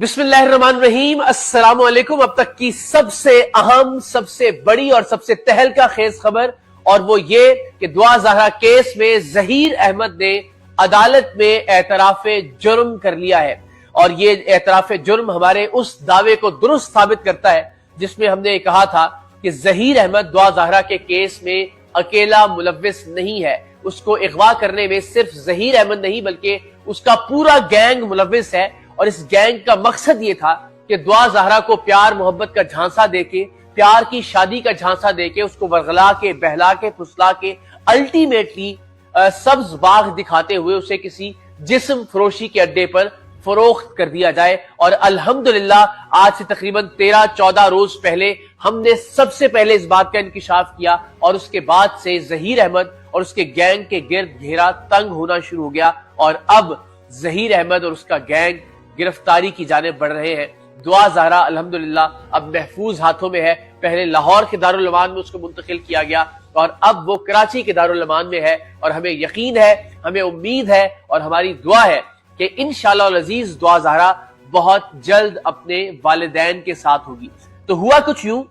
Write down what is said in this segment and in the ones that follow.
बिस्मिल्लाहिर्रहमानिर्रहीम, अस्सलाम वालेकुम। अब तक की सबसे अहम, सबसे बड़ी और सबसे तहलका खेज खबर, और वो ये कि दुआ ज़हरा केस में ज़हीर अहमद ने अदालत में एतराफ़े जुर्म कर लिया है। और ये एतराफ़े जुर्म हमारे उस दावे को दुरुस्त साबित करता है जिसमें हमने कहा था कि ज़हीर अहमद दुआ ज़हरा के केस में अकेला मुलव्विस नहीं है। उसको अगवा करने में सिर्फ ज़हीर अहमद नहीं बल्कि उसका पूरा गैंग मुलव्विस है। और इस गैंग का मकसद ये था कि दुआ ज़हरा को प्यार मोहब्बत का झांसा देके, प्यार की शादी का झांसा देके, उसको वर्गला के, बहला के, फुसला के, अल्टीमेटली सब्ज बाग दिखाते हुए उसे किसी जिस्म फरोशी के अड्डे पर फरोख्त कर दिया जाए। और अल्हम्दुलिल्लाह आज से तकरीबन 13-14 रोज पहले हमने सबसे पहले इस बात का इंकिशाफ किया, और उसके बाद से ज़हीर अहमद और उसके गैंग के गिर्द घेरा तंग होना शुरू हो गया। और अब ज़हीर अहमद और उसका गैंग गिरफ्तारी की जाने बढ़ रहे हैं। दुआ ज़हरा अल्हम्दुलिल्लाह अब महफूज हाथों में है। पहले लाहौर के दारुल अमान में उसको मुंतकिल किया गया और अब वो कराची के दारुल अमान में है। और हमें यकीन है, हमें उम्मीद है और हमारी दुआ है कि इंशाअल्लाह अज़ीज दुआ ज़हरा बहुत जल्द अपने वालिदैन के साथ होगी। तो हुआ कुछ यूं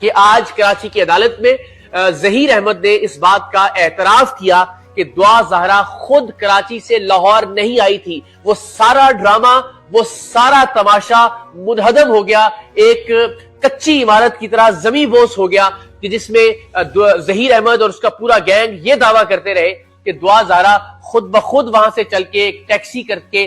कि आज कराची की अदालत में ज़हीर अहमद ने इस बात का एतराफ किया कि दुआ ज़हरा खुद कराची से लाहौर नहीं आई थी। वो सारा ड्रामा, वो सारा तमाशा मुनहदम हो गया, एक कच्ची इमारत की तरह जमी बोस हो गया कि जिसमें ज़हीर अहमद और उसका पूरा गैंग ये दावा करते रहे कि दुआ ज़हरा खुद ब खुद वहां से चल के एक टैक्सी करके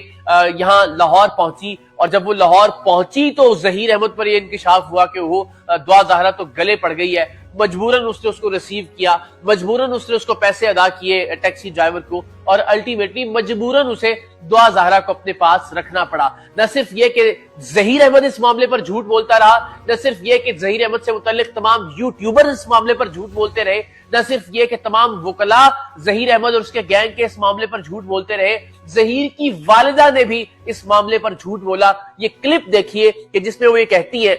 यहाँ लाहौर पहुंची। और जब वो लाहौर पहुंची तो ज़हीर अहमद पर यह इंकिशाफ हुआ कि वो दुआ ज़हरा तो गले पड़ गई है। मजबूरन उसने उसको रिसीव किया, मजबूरन उसने उसको पैसे अदा किए टैक्सी ड्राइवर को, और अल्टीमेटली मजबूरन उसे दुआ ज़हरा को अपने पास रखना पड़ा। न सिर्फ ये कि ज़हीर अहमद इस मामले पर झूठ बोलता रहा, न सिर्फ ये कि ज़हीर अहमद से मुतल्लिक तमाम यूट्यूबर इस मामले पर झूठ बोलते रहे, न सिर्फ ये कि तमाम वकला ज़हीर अहमद और उसके गैंग के इस मामले पर झूठ बोलते रहे, ज़हीर की वालिदा ने भी इस मामले पर झूठ बोला। ये क्लिप देखिए कि जिसमें वो ये कहती है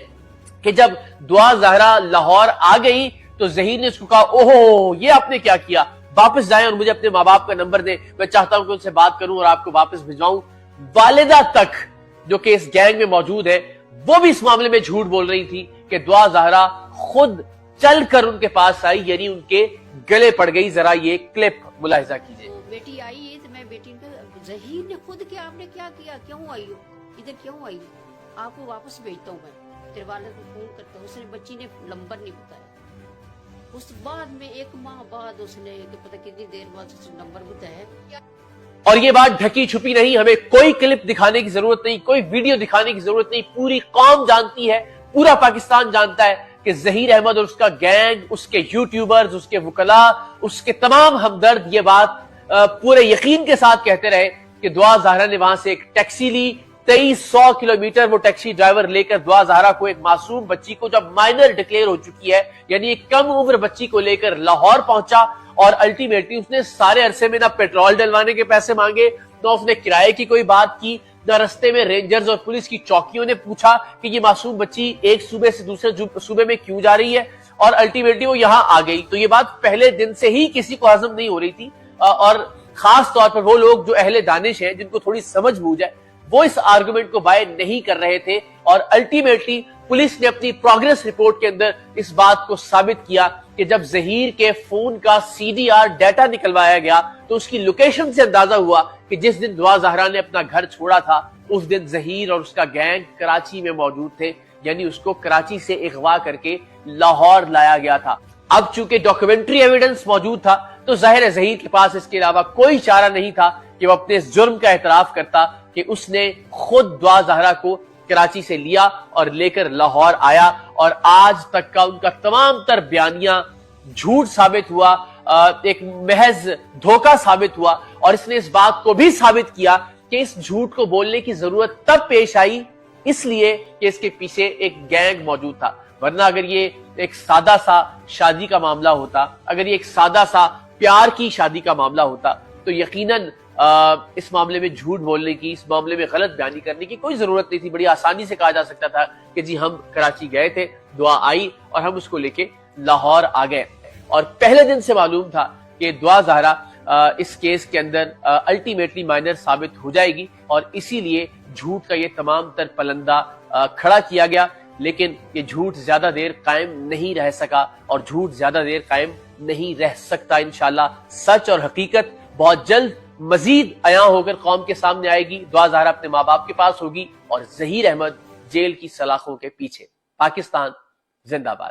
कि जब दुआ ज़हरा लाहौर आ गई तो ज़हीर ने उसको कहा, ओहो ये आपने क्या किया, वापस जाएं और मुझे अपने माँ बाप का नंबर दें, मैं चाहता हूं कि उनसे बात करूं और आपको वापस भिजवाऊं। वालिदा तक जो कि इस गैंग में मौजूद है वो भी इस मामले में झूठ बोल रही थी कि दुआ ज़हरा खुद चलकर उनके पास आई, यानी उनके गले पड़ गई। जरा ये क्लिप मुलाहिजा कीजिए। बेटी आई है तो मैं बेटी ज़हीर ने खुद किया, आपने क्या किया, क्यों आई हो इधर, क्यों आई, आपको वापस भेजता हूँ, मैं तेरे वाले को फोन करता हूँ। उसने बच्ची ने नंबर नहीं बताया। उस बाद में एक माह बाद उसने पता कितनी देर बाद उसने नंबर बताया। और ये बात ढकी छुपी नहीं, हमें कोई क्लिप दिखाने की जरूरत नहीं, कोई वीडियो दिखाने की जरूरत नहीं। पूरी कौम जानती है, पूरा पाकिस्तान जानता है कि ज़हीर अहमद और उसका गैंग, उसके यूट्यूबर्स, उसके वकला, उसके तमाम हमदर्द ये बात पूरे यकीन के साथ कहते रहे कि दुआ ज़हरा ने वहां से एक टैक्सी ली। 2300 किलोमीटर वो टैक्सी ड्राइवर लेकर दुआ ज़हरा को, एक मासूम बच्ची को जब माइनर डिक्लेयर हो चुकी है, यानी एक कम उम्र बच्ची को लेकर लाहौर पहुंचा। और अल्टीमेटली उसने सारे अरसे में ना पेट्रोल डलवाने के पैसे मांगे, ना उसने किराए की कोई बात की, ना रस्ते में रेंजर्स और पुलिस की चौकियों ने पूछा कि ये मासूम बच्ची एक सूबे से दूसरे सूबे में क्यों जा रही है। और अल्टीमेटली वो यहाँ आ गई। तो ये बात पहले दिन से ही किसी को हजम नहीं हो रही थी, और खास तौर पर वो लोग जो अहले दानिश हैं, जिनको थोड़ी समझ बूझ है, वो इस आर्गुमेंट को बाय नहीं कर रहे थे। और अल्टीमेटली पुलिस ने अपनी प्रोग्रेस रिपोर्ट के अंदर इस बात को साबित किया कि जब ज़हीर के फोन का CDR डाटा निकलवाया गया तो उसकी लोकेशन से अंदाजा हुआ कि जिस दिन दुआ ज़हरा ने अपना घर छोड़ा था उस दिन ज़हीर और उसका गैंग कराची में मौजूद थे, यानी उसको कराची से अगवा करके लाहौर लाया गया था। अब चूंकि डॉक्यूमेंट्री एविडेंस मौजूद था तो जाहिर है ज़हीर के पास इसके अलावा कोई चारा नहीं था कि वो अपने इस जुर्म का एतराफ करता कि उसने खुद दुआ ज़हरा को कराची से लिया और लेकर लाहौर आया। और आज तक का उनका तमाम तर बयानिया झूठ साबित हुआ, एक महज धोखा साबित हुआ। और इसने इस बात को भी साबित किया कि इस झूठ को बोलने की जरूरत तब पेश आई इसलिए कि इसके पीछे एक गैंग मौजूद था। वरना अगर ये एक सादा सा शादी का मामला होता, अगर ये एक सादा सा प्यार की शादी का मामला होता, तो यकीनन इस मामले में झूठ बोलने की, इस मामले में गलत बयानी करने की कोई जरूरत नहीं थी। बड़ी आसानी से कहा जा सकता था कि जी हम कराची गए थे, दुआ आई और हम उसको लेके लाहौर आ गए। और पहले दिन से मालूम था कि दुआ ज़हरा اس کیس کے اندر الٹیمیٹلی مائنر ثابت ہو جائے گی، اور اسی لیے جھوٹ کا یہ تمام تر پلندہ کھڑا کیا گیا، لیکن یہ جھوٹ زیادہ دیر قائم نہیں رہ سکا اور جھوٹ زیادہ دیر قائم نہیں رہ سکتا۔ انشاءاللہ سچ اور حقیقت بہت جلد مزید عیاں ہو کر قوم کے سامنے آئے گی۔ دعا زہرا اپنے ماں باپ کے پاس ہوگی اور ظہیر احمد جیل کی سلاخوں کے پیچھے۔ پاکستان زندہ باد۔